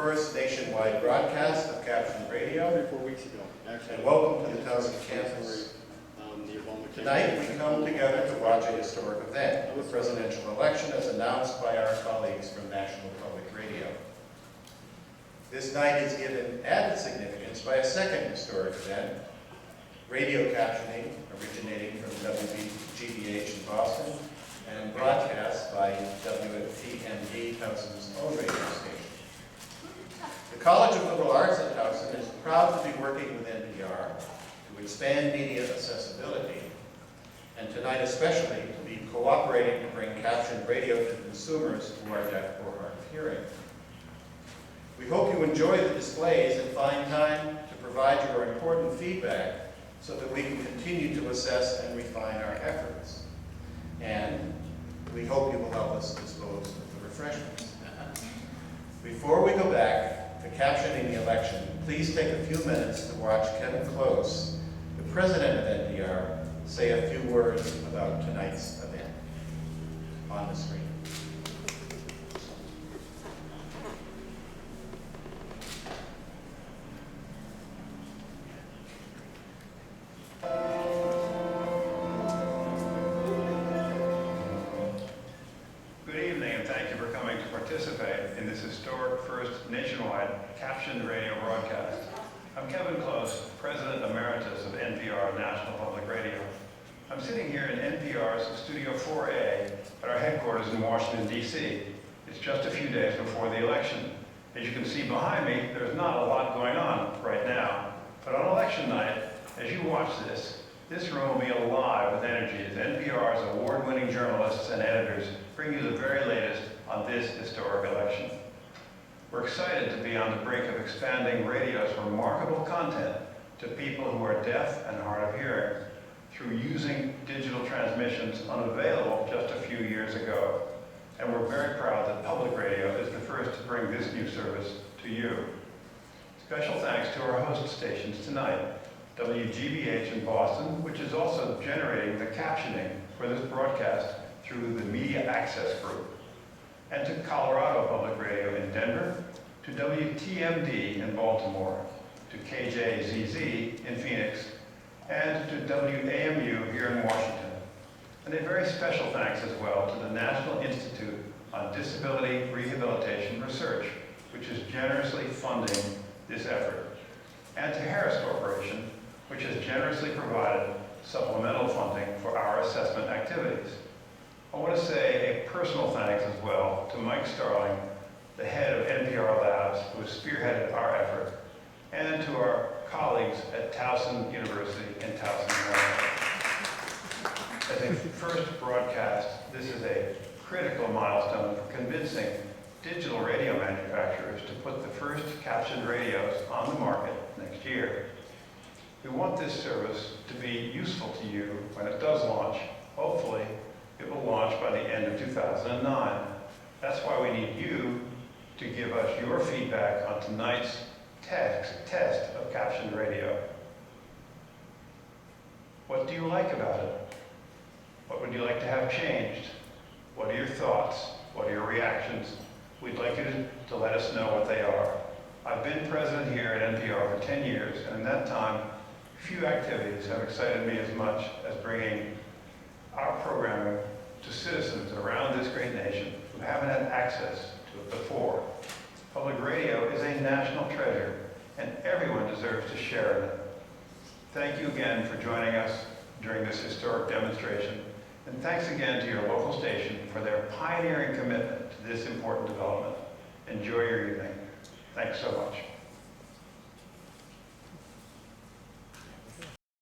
first nationwide broadcast of Captioned Radio. 3 or 4 weeks ago. Actually, And welcome to the Towson campus. Tonight we come together to watch a historic event, the presidential election as announced by our colleagues from National Public Radio. This night is given added significance by a second historic event, radio captioning originating from WGBH in Boston and broadcast by WTMD, Towson's own radio station. The College of Liberal Arts at Towson is proud to be working with NPR to expand media accessibility, and tonight especially to be cooperating to bring captioned radio to consumers who are deaf or hard of hearing. We hope you enjoy the displays and find time to provide your important feedback so that we can continue to assess and refine our efforts. And we hope you will help us dispose of the refreshments. Before we go back to captioning the election, please take a few minutes to watch Kevin Close, the president of NPR, say a few words about tonight's event on the screen. Participate in this historic first nationwide captioned radio broadcast. I'm Kevin Close, President Emeritus of NPR National Public Radio. I'm sitting here in NPR's Studio 4A at our headquarters in Washington, D.C. It's just a few days before the election. As you can see behind me, there's not a lot going on right now. But on election night, as you watch this room will be alive with energy as NPR's award-winning journalists and editors bring you the very latest on this historic election. We're excited to be on the brink of expanding radio's remarkable content to people who are deaf and hard of hearing through using digital transmissions unavailable just a few years ago. And we're very proud that public radio is the first to bring this new service to you. Special thanks to our host stations tonight, WGBH in Boston, which is also generating the captioning for this broadcast through the Media Access Group, and to Colorado Public Radio in Denver, to WTMD in Baltimore, to KJZZ in Phoenix, and to WAMU here in Washington. And a very special thanks as well to the National Institute on Disability Rehabilitation Research, which is generously funding this effort, and to Harris Corporation, which has generously provided supplemental funding for our assessment activities. I want to say a personal thanks as well to Mike Starling, the head of NPR Labs, who has spearheaded our effort, and to our colleagues at Towson University in Towson, Maryland. As a first broadcast, this is a critical milestone for convincing digital radio manufacturers to put the first captioned radios on the market next year. We want this service to be useful to you when it does launch. Hopefully, it will launch by the end of 2009. That's why we need you to give us your feedback on tonight's test of captioned radio. What do you like about it? What would you like to have changed? What are your thoughts? What are your reactions? We'd like you to let us know what they are. I've been president here at NPR for 10 years, and in that time, few activities have excited me as much as bringing our programming to citizens around this great nation who haven't had access to it before. Public radio is a national treasure, and everyone deserves to share in it. Thank you again for joining us during this historic demonstration, and thanks again to your local station for their pioneering commitment to this important development. Enjoy your evening. Thanks so much.